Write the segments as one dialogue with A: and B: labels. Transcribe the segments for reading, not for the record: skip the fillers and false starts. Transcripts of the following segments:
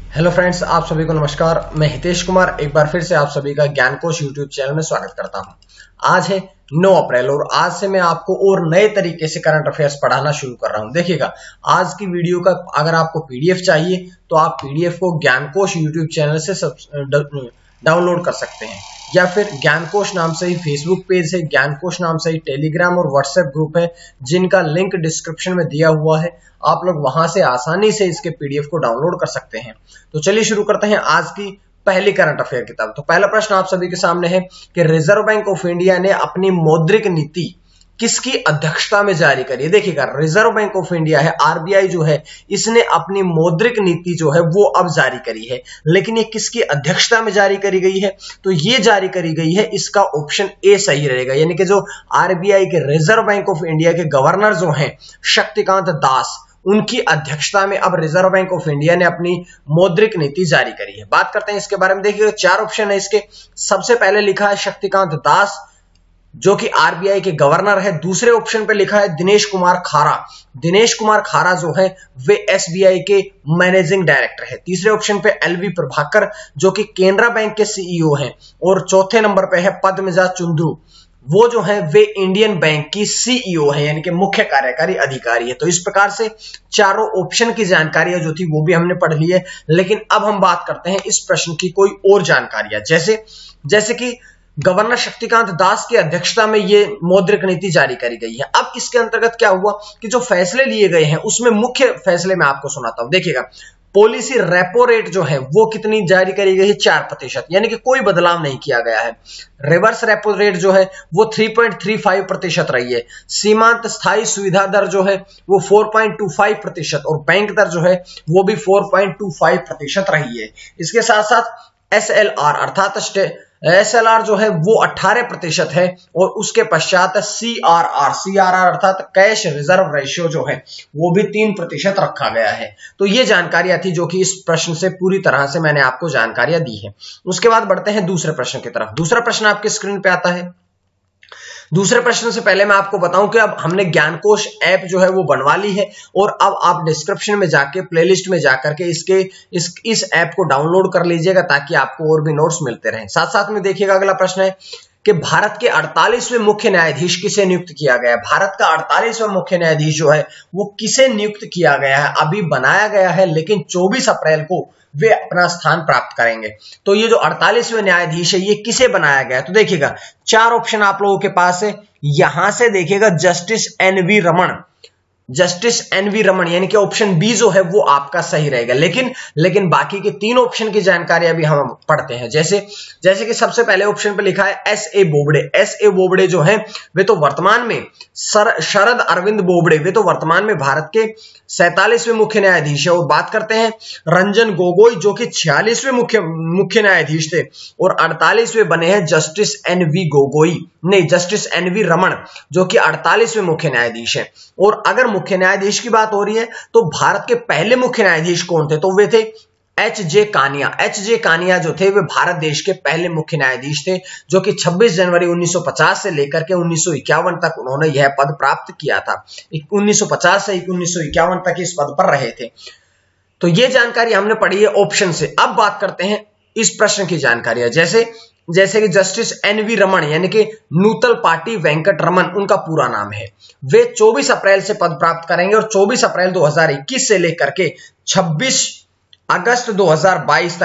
A: Hello friends, आप सभी को नमस्कार। मैं हितेश कुमार एक बार फिर से आप सभी का ज्ञानकोश यूट्यूब चैनल में स्वागत करता हूं। आज है 9 अप्रैल और आज से मैं आपको और नए तरीके से करंट अफेयर्स पढ़ाना शुरू कर रहा हूं। देखिएगा, आज की वीडियो का अगर आपको पीडीएफ चाहिए तो आप पीडीएफ को ज्ञानकोश यूट्यूब चैनल से डाउनलोड कर सकते हैं, या फिर ज्ञानकोश नाम से ही फेसबुक पेज है, ज्ञानकोश नाम से ही टेलीग्राम और व्हाट्सएप ग्रुप है, जिनका लिंक डिस्क्रिप्शन में दिया हुआ है। आप लोग वहां से आसानी से इसके पीडीएफ को डाउनलोड कर सकते हैं। तो चलिए शुरू करते हैं आज की पहली करंट अफेयर किताब। तो पहला प्रश्न आप सभी के सामने है कि रिजर्व बैंक ऑफ इंडिया ने अपनी मौद्रिक नीति किसकी अध्यक्षता में जारी करी है। देखिएगा, रिजर्व बैंक ऑफ इंडिया है, आरबीआई जो है, इसने अपनी मौद्रिक नीति जो है वो अब जारी करी है, लेकिन ये किसकी अध्यक्षता में जारी करी गई है? तो ये जारी करी गई है, इसका ऑप्शन ए सही रहेगा। यानी कि जो आरबीआई के रिजर्व बैंक ऑफ इंडिया के गवर्नर जो हैं शक्तिकांत दास, उनकी अध्यक्षता में अब रिजर्व बैंक ऑफ इंडिया ने अपनी मौद्रिक नीति जारी करी है। बात करते हैं इसके बारे में। देखिए, 4 ऑप्शन है इसके। सबसे पहले लिखा है शक्तिकांत दास, जो कि आरबीआई के गवर्नर है। दूसरे ऑप्शन पे लिखा है दिनेश कुमार खारा। दिनेश कुमार खारा जो है वे एसबीआई के मैनेजिंग डायरेक्टर है। तीसरे ऑप्शन पे एलवी प्रभाकर, जो कि केनरा बैंक के सीईओ हैं। और चौथे नंबर पे है पद्मजा चुंद्रू, वो जो है वे इंडियन बैंक की सीईओ है, यानी कि मुख्य कार्यकारी अधिकारी है। तो इस प्रकार से चारों ऑप्शन की जानकारियां जो थी वो भी हमने पढ़ ली है। लेकिन अब हम बात करते हैं इस प्रश्न की कोई और जानकारियां, जैसे कि गवर्नर शक्तिकांत दास की अध्यक्षता में ये मौद्रिक नीति जारी करी गई है। अब इसके अंतर्गत क्या हुआ कि जो फैसले लिए गए हैं उसमें मुख्य फैसले मैं आपको सुनाता हूं। देखिएगा, पॉलिसी रेपो रेट जो है वो कितनी जारी करी गई है? 4%, यानी कि कोई बदलाव नहीं किया गया है। रिवर्स रेपो रेट जो है वो 3.35% रही है। सीमांत स्थायी सुविधा दर जो है वो 4.25% और बैंक दर जो है वो भी 4.25% रही है। इसके साथ साथ एसएलआर अर्थात एसएलआर जो है वो 18% है और उसके पश्चात सीआरआर अर्थात कैश रिजर्व रेशियो जो है वो भी 3% रखा गया है। तो ये जानकारियां थी जो कि इस प्रश्न से पूरी तरह से मैंने आपको जानकारियां दी है। उसके बाद बढ़ते हैं दूसरे प्रश्न की तरफ। दूसरा प्रश्न आपके स्क्रीन पे आता है। दूसरे प्रश्न से पहले मैं आपको बताऊं कि अब हमने ज्ञानकोश ऐप जो है वो बनवा ली है और अब आप डिस्क्रिप्शन में जाके प्लेलिस्ट में जाकर के इस ऐप को डाउनलोड कर लीजिएगा, ताकि आपको और भी नोट्स मिलते रहें। साथ साथ में देखिएगा, अगला प्रश्न है कि भारत के 48वें मुख्य न्यायाधीश किसे नियुक्त किया गया है? भारत का 48वां मुख्य न्यायाधीश जो है वो किसे नियुक्त किया गया है? अभी बनाया गया है, लेकिन 24 अप्रैल को वे अपना स्थान प्राप्त करेंगे। तो ये जो 48वें न्यायाधीश है ये किसे बनाया गया है? तो देखिएगा, 4 ऑप्शन आप लोगों के पास है। यहां से देखिएगा जस्टिस एनवी रमन, यानी कि ऑप्शन बी जो है वो आपका सही रहेगा। लेकिन बाकी के 3 ऑप्शन की जानकारी अभी हम पढ़ते हैं। जैसे कि सबसे पहले ऑप्शन पे लिखा है एस ए बोबड़े जो हैं वे तो वर्तमान में शरद अरविंद बोबड़े वे तो वर्तमान में भारत के 47वें मुख्य न्यायाधीश है। और बात करते हैं रंजन गोगोई, जो कि 46वें मुख्य न्यायाधीश थे और 48वें बने हैं जस्टिस एनवी रमन, जो कि 48वें मुख्य न्यायाधीश है। और अगर मुख्य न्यायाधीश की बात हो रही है तो भारत के पहले मुख्य न्यायाधीश कौन थे? तो वे थे एच जे कानिया जो थे वे भारत देश के पहले मुख्य न्यायाधीश थे, जो कि 26 जनवरी 1950 से लेकर के 1951 तक उन्होंने यह पद प्राप्त किया था। 1950 से 1951 तक इस पद पर रहे थे। तो यह जानकारी हमने पढ़ी है ऑप्शन से। अब बात करते हैं इस प्रश्न की जानकारी, जैसे कि जस्टिस एनवी रमन, यानी कि नूतल पाटी वेंकट रमन उनका पूरा नाम है। वे 24 अप्रैल से पद प्राप्त करेंगे और 24 अप्रैल 2021 से लेकर के 26 अगस्त 2022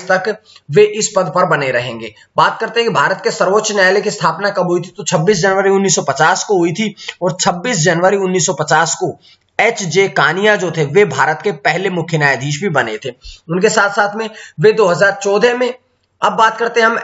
A: तक वे इस पद पर बने रहेंगे। बात करते हैं कि भारत के सर्वोच्च न्यायालय की स्थापना कब हुई थी? तो 26 जनवरी 1950 को हुई थी और 26 जनवरी 1950 को एच जे कानिया जो थे वे भारत के पहले मुख्य न्यायाधीश भी बने थे। उनके साथ साथ में वे 2014 में, अब बात करते हैं हम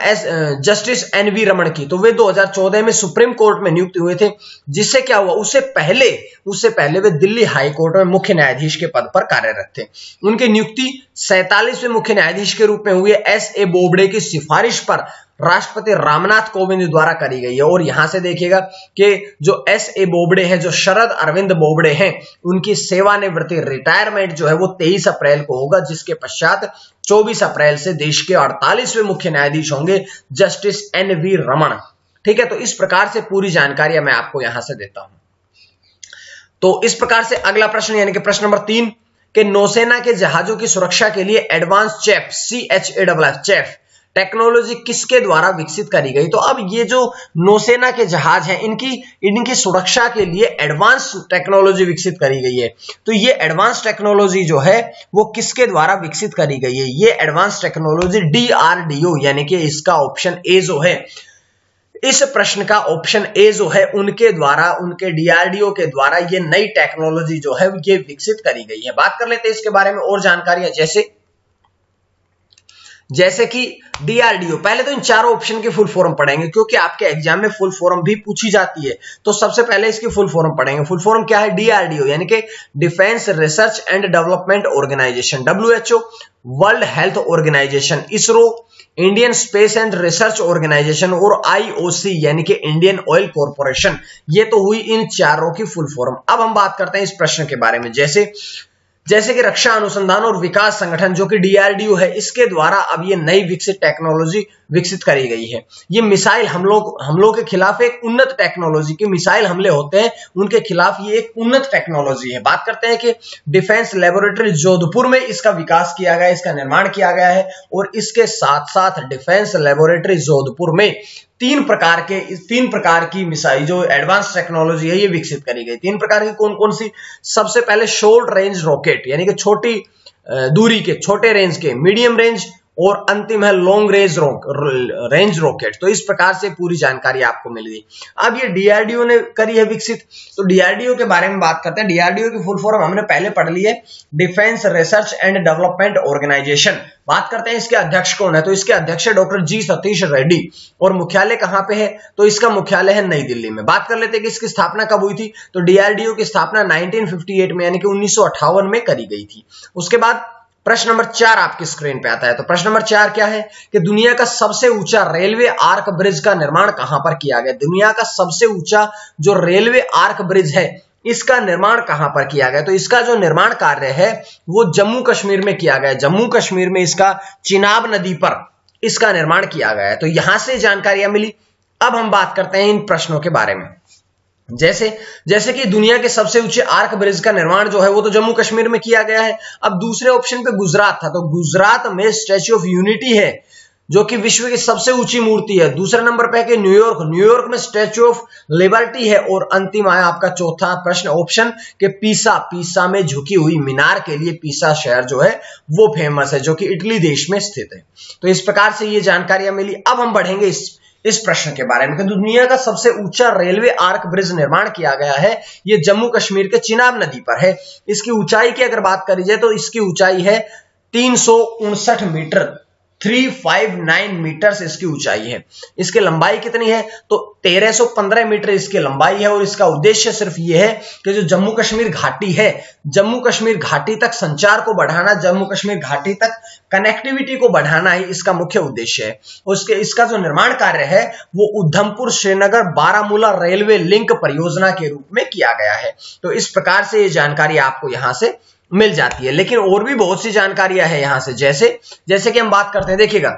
A: जस्टिस एनवी रमन की, तो वे 2014 में सुप्रीम कोर्ट में नियुक्त हुए थे। जिससे क्या हुआ, उससे पहले वे दिल्ली हाई कोर्ट में मुख्य न्यायाधीश के पद पर कार्यरत थे। उनकी नियुक्ति 47वें मुख्य न्यायाधीश के रूप में हुई है एस ए बोबड़े की सिफारिश पर राष्ट्रपति रामनाथ कोविंद द्वारा करी गई है। और यहां से देखिएगा कि जो एस ए बोबड़े हैं, जो शरद अरविंद बोबड़े हैं, उनकी सेवानिवृत्ति रिटायरमेंट जो है वो 23 अप्रैल को होगा, जिसके पश्चात 24 अप्रैल से देश के 48वें मुख्य न्यायाधीश होंगे जस्टिस एनवी रमन। ठीक है, तो इस प्रकार से पूरी जानकारी मैं आपको यहां से देता हूं। तो इस प्रकार से अगला प्रश्न यानी कि प्रश्न नंबर 3 कि नौसेना के जहाजों की सुरक्षा के लिए advance chef CHAFF chef technology किसके द्वारा विकसित करी गई। तो अब ये जो नौसेना के जहाज हैं इनकी सुरक्षा के लिए एडवांस टेक्नोलॉजी विकसित करी गई है। तो ये एडवांस टेक्नोलॉजी जो है वो किसके द्वारा विकसित करी गई है, ये एडवांस टेक्नोलॉजी DRDO यानी कि इसका ऑप्शन ए जो है, इस प्रश्न का ऑप्शन ए जो है उनके द्वारा, उनके DRDO के द्वारा ये नई टेक्नोलॉजी जो है ये विकसित करी गई है। बात कर लेते हैं इसके बारे में और जानकारियां, जैसे कि DRDO। पहले तो इन चारों ऑप्शन के फुल फॉर्म पढ़ेंगे क्योंकि आपके एग्जाम में फुल फॉर्म भी पूछी जाती है। तो सबसे पहले इसकी फुल फॉर्म पढ़ेंगे। फुल फॉर्म क्या है? DRDO यानी कि defence research and development organisation, WHO world health organisation, ISRO Indian space and research organisation और IOC यानी कि इंडियन ऑयल कॉर्पोरेशन। ये तो हुई इन चारों की फुल फॉर्म। अब हम बात करते हैं इस प्रश्न के बारे में। जैसे कि रक्षा अनुसंधान और विकास संगठन जो कि DRDO है, इसके द्वारा अब ये नई विकसित टेक्नोलॉजी विकसित करी गई है। ये मिसाइल हमलों के खिलाफ एक उन्नत टेक्नोलॉजी के मिसाइल हमले होते हैं, उनके खिलाफ ये एक उन्नत टेक्नोलॉजी है। बात करते हैं कि डिफेंस लेबोरेटरी जोधपुर में इसका विकास किया गया, इसका निर्माण किया गया है। और इसके साथ साथ डिफेंस लेबोरेटरी जोधपुर में तीन प्रकार की मिसाइल जो एडवांस टेक्नोलॉजी है ये विकसित करी गई। तीन प्रकार की कौन कौन सी? सबसे पहले शॉर्ट रेंज रॉकेट यानी कि छोटी दूरी के, छोटे रेंज के, मीडियम रेंज और अंतिम है लॉन्ग रेंज रॉकेट। तो इस प्रकार से पूरी जानकारी आपको मिल गई। अब ये DRDO ने करी है विकसित, तो DRDO के बारे में बात करते हैं। DRDO की फुल फॉर्म हमने पहले पढ़ ली है, defence research and development organisation. बात करते हैं इसके अध्यक्ष कौन है, तो इसके अध्यक्ष है डॉक्टर G सतीश रेड्डी। और मुख्यालय कहां पे है, तो इसका मुख्यालय है नई दिल्ली में। बात कर लेते हैं कि इसकी स्थापना कब हुई थी, तो DRDO की स्थापना 1958 में यानी कि 1958 में करी गई थी। उसके बाद प्रश्न नंबर 4 आपकी स्क्रीन पे आता है। तो प्रश्न नंबर 4 क्या है कि दुनिया का सबसे ऊंचा रेलवे आर्क ब्रिज का निर्माण कहां पर किया गया। दुनिया का सबसे ऊंचा जो रेलवे आर्क ब्रिज है इसका निर्माण कहां पर किया गया, तो इसका जो निर्माण कार्य है वो जम्मू कश्मीर में किया गया। जम्मू कश्मीर में इसका चिनाब नदी पर इसका निर्माण किया गया है। तो यहां से जानकारियां मिली। अब हम बात करते हैं इन प्रश्नों के बारे में। जैसे कि दुनिया के सबसे ऊंचे आर्क ब्रिज का निर्माण जो है वो तो जम्मू कश्मीर में किया गया है। अब दूसरे ऑप्शन पे गुजरात था, तो गुजरात में स्टैच्यू ऑफ यूनिटी है जो कि विश्व की सबसे ऊंची मूर्ति है। दूसरे नंबर पे है न्यूयॉर्क में स्टैच्यू ऑफ लिबर्टी है। और अंतिम आया आपका चौथा प्रश्न ऑप्शन के पीसा में झुकी हुई मीनार के लिए पीसा शहर जो है वो फेमस है, जो कि इटली देश में स्थित है। तो इस प्रकार से ये जानकारियां मिली। अब हम बढ़ेंगे इस प्रश्न के बारे में कि दुनिया का सबसे ऊंचा रेलवे आर्क ब्रिज निर्माण किया गया है, ये जम्मू कश्मीर के चिनाब नदी पर है। इसकी ऊंचाई की अगर बात करी जाए तो इसकी ऊंचाई है 359 मीटर, 359 मीटर इसकी ऊंचाई है। इसकी लंबाई कितनी है, तो 1315 मीटर इसकी लंबाई है। और इसका उद्देश्य सिर्फ ये है कि जो जम्मू कश्मीर घाटी है, जम्मू कश्मीर घाटी तक संचार को बढ़ाना, जम्मू कश्मीर घाटी तक कनेक्टिविटी को बढ़ाना ही इसका मुख्य उद्देश्य है। इसका जो निर्माण कार्य है वो उधमपुर श्रीनगर बारामूला रेलवे लिंक परियोजना के रूप में किया गया है। तो इस प्रकार से ये जानकारी आपको यहां से मिल जाती है। लेकिन और भी बहुत सी जानकारियां हैं यहां से, जैसे कि हम बात करते हैं, देखिएगा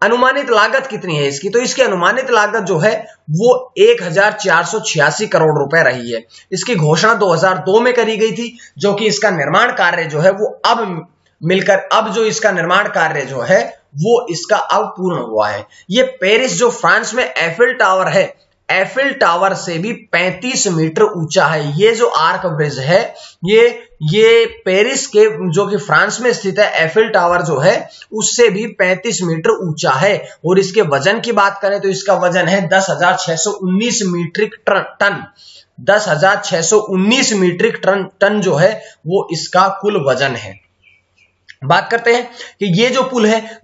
A: अनुमानित लागत कितनी है इसकी, तो इसकी अनुमानित लागत जो है वो 1486 करोड़ रुपए रही है। इसकी घोषणा 2002 में करी गई थी, जो कि इसका निर्माण कार्य जो है वो अब जो इसका निर्माण कार्य जो है वो इसका अब पूर्ण हुआ है। ये पेरिस जो फ्रांस में एफिल टावर है, एफिल टावर से भी 35 मीटर ऊंचा है। ये जो आर्क ब्रिज है ये पेरिस के जो कि फ्रांस में स्थित है एफिल टावर जो है उससे भी 35 मीटर ऊंचा है। और इसके वजन की बात करें तो इसका वजन है 10,619 मीट्रिक टन। 10,619 मीट्रिक टन जो है वो इसका कुल वजन है। बात करते हैं कि ये जो पुल है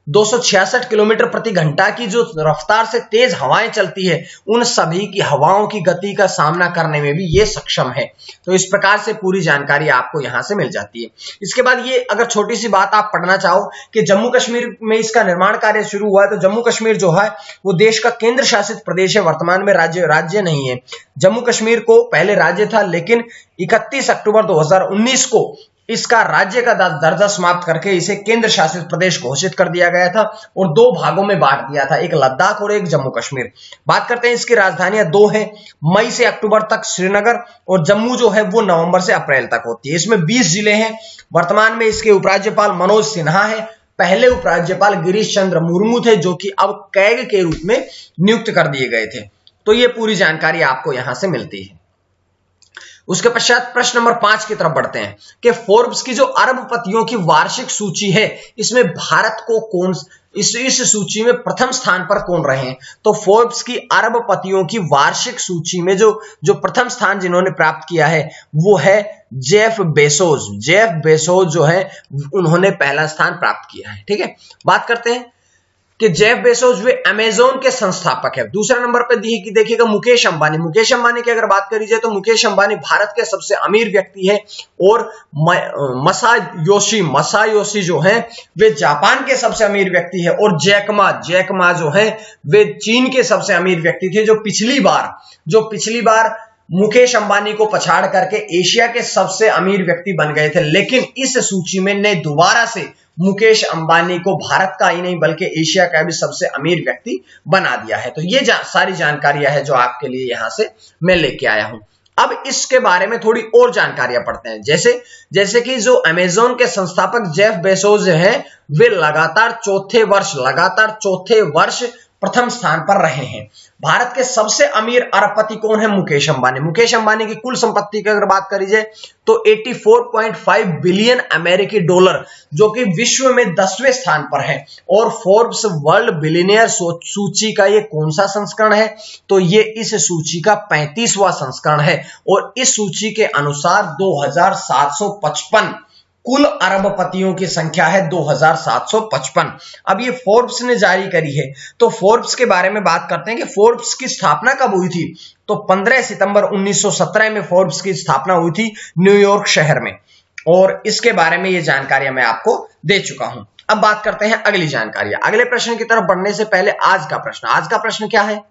A: 266 किलोमीटर प्रति घंटा की जो रफ्तार से तेज हवाएं चलती है, उन सभी की हवाओं की गति का सामना करने में भी ये सक्षम है। तो इस प्रकार से पूरी जानकारी आपको यहां से मिल जाती है। इसके बाद ये अगर छोटी सी बात आप पढ़ना चाहो कि जम्मू कश्मीर में इसका निर्माण कार्य शुरू हुआ है, तो जम्मू कश्मीर जो है वो देश का केंद्र शासित प्रदेश है, वर्तमान में राज्य नहीं है। जम्मू कश्मीर को पहले राज्य था, लेकिन 31 अक्टूबर 2019 को इसका राज्य का दर्जा समाप्त करके इसे केंद्र शासित प्रदेश घोषित कर दिया गया था और 2 भागों में बांट दिया था, एक लद्दाख और एक जम्मू कश्मीर। बात करते हैं इसकी राजधानियां 2 है, मई से अक्टूबर तक श्रीनगर और जम्मू जो है वो नवंबर से अप्रैल तक होती है। इसमें 20 जिले हैं। वर्तमान में इसके उपराज्यपाल मनोज सिन्हा है। पहले उपराज्यपाल गिरीश चंद्र मुर्मू थे जो कि अब कैग के रूप में नियुक्त कर दिए गए थे। तो ये पूरी जानकारी आपको यहां से मिलती है। उसके पश्चात प्रश्न नंबर 5 की तरफ बढ़ते हैं कि फोर्ब्स की जो अरबपतियों की वार्षिक सूची है, इसमें भारत को कौन इस सूची में प्रथम स्थान पर कौन रहे हैं? तो फोर्ब्स की अरबपतियों की वार्षिक सूची में जो प्रथम स्थान जिन्होंने प्राप्त किया है वो है जेफ बेजोस। जेफ बेजोस जो है उन्होंने पहला स्थान प्राप्त किया है। ठीक है, बात करते हैं कि जेफ बेजोस वे अमेज़न के संस्थापक है। दूसरा नंबर पर देखिएगा मुकेश अंबानी। मुकेश अंबानी की अगर बात करी जाए तो मुकेश अंबानी भारत के सबसे अमीर व्यक्ति है और मसायोशी जो है वे जापान के सबसे अमीर व्यक्ति है और जैक मा जो है वे चीन के सबसे अमीर व्यक्ति थे, जो पिछली बार मुकेश अंबानी को पछाड़ करके एशिया के सबसे अमीर व्यक्ति बन गए थे। लेकिन इस सूची में ने दोबारा से मुकेश अंबानी को भारत का ही नहीं बल्कि एशिया का भी सबसे अमीर व्यक्ति बना दिया है। तो ये सारी जानकारियां हैं जो आपके लिए यहां से मैं लेके आया हूं। अब इसके बारे में थोड़ी और जानकारियां पढ़ते हैं। जैसे कि जो अमेज़न के संस्थापक जेफ बेजोस हैं वे लगातार चौथे वर्ष प्रथम स्थान पर रहे हैं। भारत के सबसे अमीर अरबपति कौन है? मुकेश अंबानी। मुकेश अंबानी की कुल संपत्ति की अगर बात करी जाए तो 84.5 बिलियन अमेरिकी डॉलर, जो कि विश्व में 10वें स्थान पर है। और फोर्ब्स वर्ल्ड बिलियनियर सूची का ये कौन सा संस्करण है? तो ये इस सूची का 35वां संस्करण है और इस सूची के अनुसार 2755 कुल अरबपतियों की संख्या है 2755। अब ये फोर्ब्स ने जारी करी है। तो फोर्ब्स के बारे में बात करते हैं कि फोर्ब्स की स्थापना कब हुई थी? तो 15 सितंबर 1917 में फोर्ब्स की स्थापना हुई थी न्यूयॉर्क शहर में, और इसके बारे में ये जानकारियां मैं आपको दे चुका हूं। अब बात करते हैं अगली जानकारियां। अगले प्रश्न की तरफ बढ़ने से पहले आज का प्रश्न क्या है?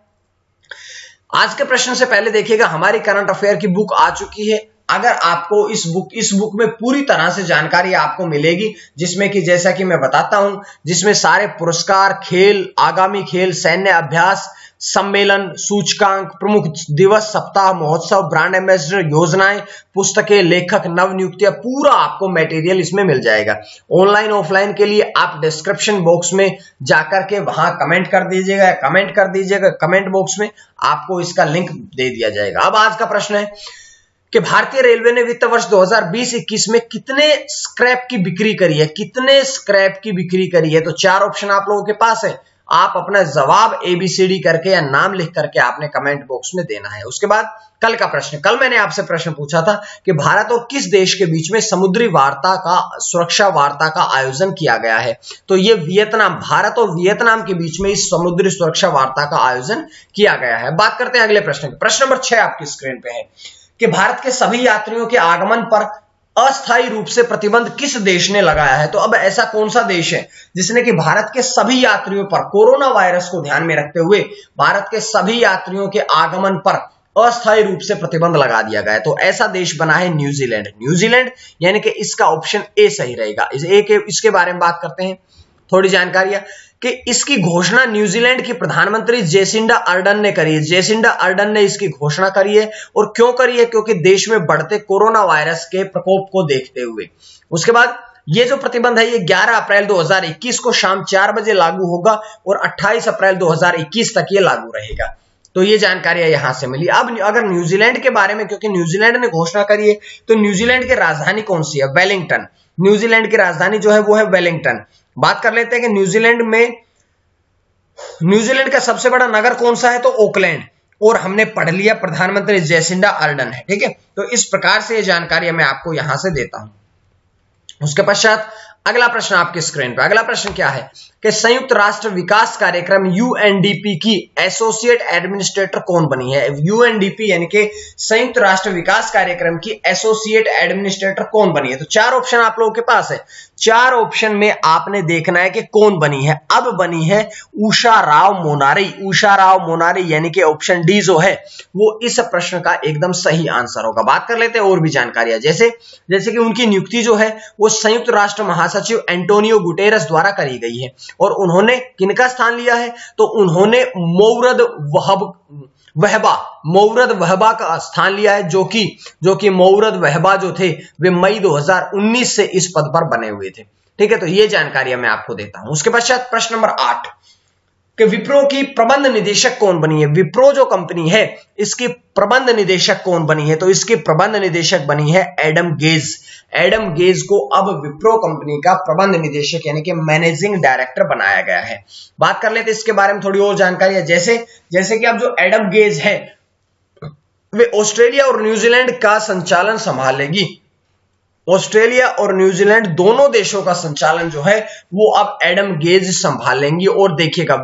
A: आज के प्रश्न से पहले देखिएगा हमारी करंट अफेयर की बुक आ चुकी है। अगर आपको इस बुक में पूरी तरह से जानकारी आपको मिलेगी, जिसमें कि जैसा कि मैं बताता हूं, जिसमें सारे पुरस्कार, खेल, आगामी खेल, सैन्य अभ्यास, सम्मेलन, सूचकांक, प्रमुख दिवस, सप्ताह, महोत्सव, ब्रांड एम्बेसडर, योजनाएं, पुस्तकें, लेखक, नव नियुक्तियां, पूरा आपको मटेरियल इसमें मिल जाएगा। ऑनलाइन ऑफलाइन के लिए आप डिस्क्रिप्शन बॉक्स में जाकर के वहां कमेंट कर दीजिएगा। कमेंट बॉक्स में आपको इसका लिंक दे दिया जाएगा। अब आज का प्रश्न है कि भारतीय रेलवे ने वित्त वर्ष 2020-21 में कितने स्क्रैप की बिक्री करी है? तो 4 ऑप्शन आप लोगों के पास है। आप अपना जवाब ABCD करके या नाम लिख करके आपने कमेंट बॉक्स में देना है। उसके बाद कल का प्रश्न, कल मैंने आपसे प्रश्न पूछा था कि भारत और किस देश के बीच में समुद्री सुरक्षा वार्ता का आयोजन किया गया है? तो ये भारत और वियतनाम के बीच में इस समुद्री सुरक्षा वार्ता का आयोजन किया गया है। बात करते हैं अगले प्रश्न की। प्रश्न नंबर 6 आपकी स्क्रीन पे है कि भारत के सभी यात्रियों के आगमन पर अस्थायी रूप से प्रतिबंध किस देश ने लगाया है? तो अब ऐसा कौन सा देश है जिसने कि भारत के सभी यात्रियों पर कोरोना वायरस को ध्यान में रखते हुए भारत के सभी यात्रियों के आगमन पर अस्थायी रूप से प्रतिबंध लगा दिया गया है? तो ऐसा देश बना है न्यूजीलैंड, यानी कि इसका ऑप्शन ए सही रहेगा। इसके बारे में बात करते हैं, थोड़ी जानकारियां कि इसकी घोषणा न्यूजीलैंड की प्रधानमंत्री जेसिंडा अर्डन ने करी है। जेसिंडा अर्डन ने इसकी घोषणा करी है और क्यों करी है? क्योंकि देश में बढ़ते कोरोना वायरस के प्रकोप को देखते हुए। उसके बाद ये जो प्रतिबंध है ये 11 अप्रैल 2021 को शाम 4 बजे लागू होगा और 28 अप्रैल 2021 तक ये लागू रहेगा। तो ये जानकारियां यहां से मिली। अब अगर न्यूजीलैंड के बारे में, क्योंकि न्यूजीलैंड ने घोषणा करी है, तो न्यूजीलैंड की राजधानी कौन सी है? वेलिंगटन। न्यूजीलैंड की राजधानी जो है वो है वेलिंगटन। बात कर लेते हैं कि न्यूजीलैंड का सबसे बड़ा नगर कौन सा है? तो ऑकलैंड। और हमने पढ़ लिया प्रधानमंत्री जेसिंडा अर्डन है। ठीक है, तो इस प्रकार से ये जानकारी मैं आपको यहां से देता हूं। उसके पश्चात अगला प्रश्न आपकी स्क्रीन पर। अगला प्रश्न क्या है कि संयुक्त राष्ट्र विकास कार्यक्रम यूएनडीपी की एसोसिएट एडमिनिस्ट्रेटर कौन बनी है? यूएनडीपी यानी कि संयुक्त राष्ट्र विकास कार्यक्रम की एसोसिएट एडमिनिस्ट्रेटर कौन बनी है? तो चार ऑप्शन आप लोगों के पास है, चार ऑप्शन में आपने देखना है कि कौन बनी है। अब बनी है उषा राव मोनारी। उषा राव मोनारी यानी कि ऑप्शन डी जो है वो इस प्रश्न का एकदम सही आंसर होगा। बात कर लेते हैं और भी जानकारियां, जैसे कि उनकी नियुक्ति जो है वो संयुक्त राष्ट्र महासचिव एंटोनियो गुटेरस द्वारा करी गई है। और उन्होंने किनका स्थान लिया है? तो उन्होंने मौरद वहबा का स्थान लिया है, जो कि मौरद वहबा जो थे वे मई 2019 से इस पद पर बने हुए थे। ठीक है, तो ये जानकारियां मैं आपको देता हूं। उसके पश्चात प्रश्न नंबर 8 कि विप्रो की प्रबंध निदेशक कौन बनी है? विप्रो जो कंपनी है इसकी प्रबंध निदेशक कौन बनी है? तो इसकी प्रबंध निदेशक बनी है एडम गेज। एडम गेज को अब विप्रो कंपनी का प्रबंध निदेशक यानी कि मैनेजिंग डायरेक्टर बनाया गया है। बात कर लेते इसके बारे में थोड़ी और जानकारी, जैसे कि अब जो एडम गेज है वे ऑस्ट्रेलिया और न्यूजीलैंड का संचालन संभालेगी। ऑस्ट्रेलिया और न्यूजीलैंड दोनों देशों का संचालन जो है वो अब एडम गेज संभालेंगी। और देखिएगा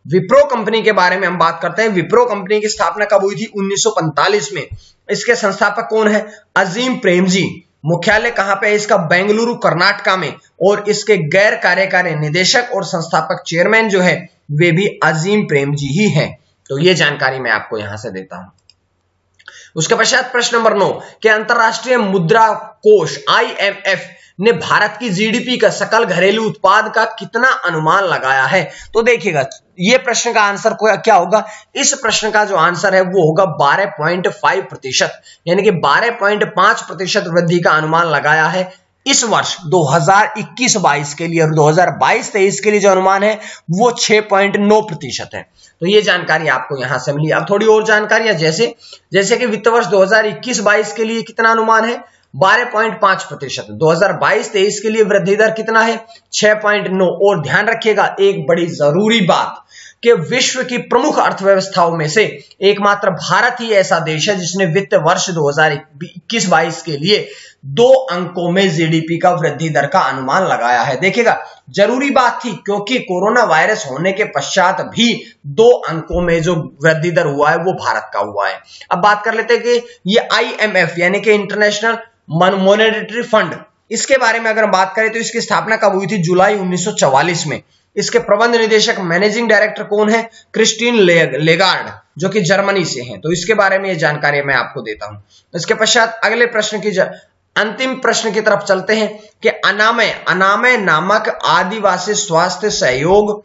A: विप्रो कंपनी के बारे में हम बात करते हैं। विप्रो कंपनी की स्थापना कब हुई थी? 1945 में। इसके संस्थापक कौन है? अजीम प्रेमजी। मुख्यालय कहां पे है इसका? बेंगलुरु कर्नाटका में। और इसके गैर कार्यकारी निदेशक और संस्थापक चेयरमैन जो है वे भी अजीम प्रेमजी ही हैं। तो ये जानकारी मैं आपको यहां से देता हूं। उसके पश्चात प्रश्न नंबर 9 कि अंतरराष्ट्रीय मुद्रा कोष IMF ने भारत की जीडीपी का सकल घरेलू उत्पाद का कितना अनुमान लगाया है? तो देखिएगा ये प्रश्न का आंसर क्या होगा? इस प्रश्न का जो आंसर है वो होगा 12.5%, यानी कि 12.5% वृद्धि का अनुमान लगाया है इस वर्ष 2021-22 के लिए। और 2022-23 के लिए जो अनुमान है वो 6.9% है। तो ये जानकारी आपको यहां से मिली। अब थोड़ी और जानकारियां, जैसे कि वित्त वर्ष 2021-22 के लिए कितना अनुमान है? 12.5%। 2022-23 के लिए वृद्धि दर कितना है? 6.9। और ध्यान रखिएगा एक बड़ी जरूरी बात कि विश्व की प्रमुख अर्थव्यवस्थाओं में से एकमात्र भारत ही ऐसा देश है जिसने वित्त वर्ष 2021-22 के लिए 2 अंकों में जीडीपी का वृद्धि दर का अनुमान लगाया है। देखिएगा जरूरी बात थी क्योंकि कोरोना वायरस होने के पश्चात भी 2 अंकों में जो वृद्धि दर हुआ है वो भारत का हुआ है। अब बात कर लेते हैं कि ये IMF यानी कि इंटरनेशनल मॉनेटरी फंड, इसके बारे में अगर हम बात करें तो इसकी स्थापना कब हुई थी? जुलाई 1944 में। इसके प्रबंध निदेशक मैनेजिंग डायरेक्टर कौन है? क्रिस्टीन लेगार्ड, जो कि जर्मनी से हैं। तो इसके बारे में ये जानकारी मैं आपको देता हूं। इसके पश्चात अगले प्रश्न की अंतिम प्रश्न की तरफ चलते हैं कि अनामय नामक आदिवासी स्वास्थ्य सहयोग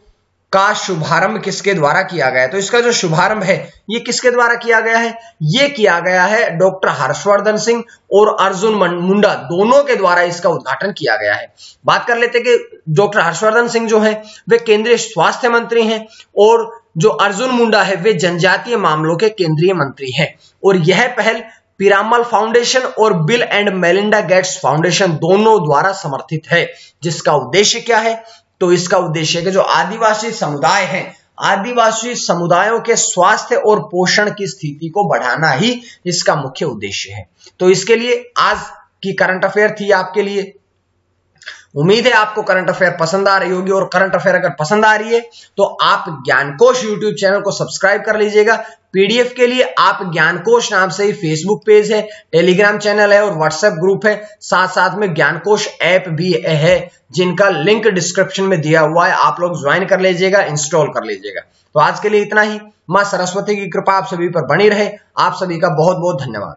A: का शुभारंभ किसके द्वारा किया गया है? तो इसका जो शुभारंभ है ये किसके द्वारा किया गया है? ये किया गया है डॉक्टर हर्षवर्धन सिंह और अर्जुन मुंडा दोनों के द्वारा इसका उद्घाटन किया गया है। बात कर लेते हैं कि डॉक्टर हर्षवर्धन सिंह जो है वे केंद्रीय स्वास्थ्य मंत्री हैं और जो अर्जुन मुंडा है वे जनजातीय मामलों के केंद्रीय मंत्री हैं। और यह पहल पिरामल फाउंडेशन और bill and Melinda Gates foundation दोनों द्वारा समर्थित है। जिसका उद्देश्य क्या है? तो इसका उद्देश्य है कि जो आदिवासी समुदाय हैं, आदिवासी समुदायों के स्वास्थ्य और पोषण की स्थिति को बढ़ाना ही इसका मुख्य उद्देश्य है। तो इसके लिए आज की करंट अफेयर थी आपके लिए। उम्मीद है आपको करंट अफेयर पसंद आ रही होगी। और करंट अफेयर अगर पसंद आ रही है तो आप ज्ञानकोश यूट्यूब चैनल को सब्सक्राइब कर लीजिएगा। पीडीएफ के लिए आप ज्ञानकोश नाम से ही फेसबुक पेज है, टेलीग्राम चैनल है और व्हाट्सएप ग्रुप है। साथ में ज्ञानकोश ऐप भी है जिनका लिंक डिस्क्रिप्शन में दिया हुआ है। आप लोग ज्वाइन कर लीजिएगा, इंस्टॉल कर लीजिएगा। तो आज के लिए इतना ही। मां सरस्वती की कृपा आप सभी पर बनी रहे। आप सभी का बहुत बहुत धन्यवाद।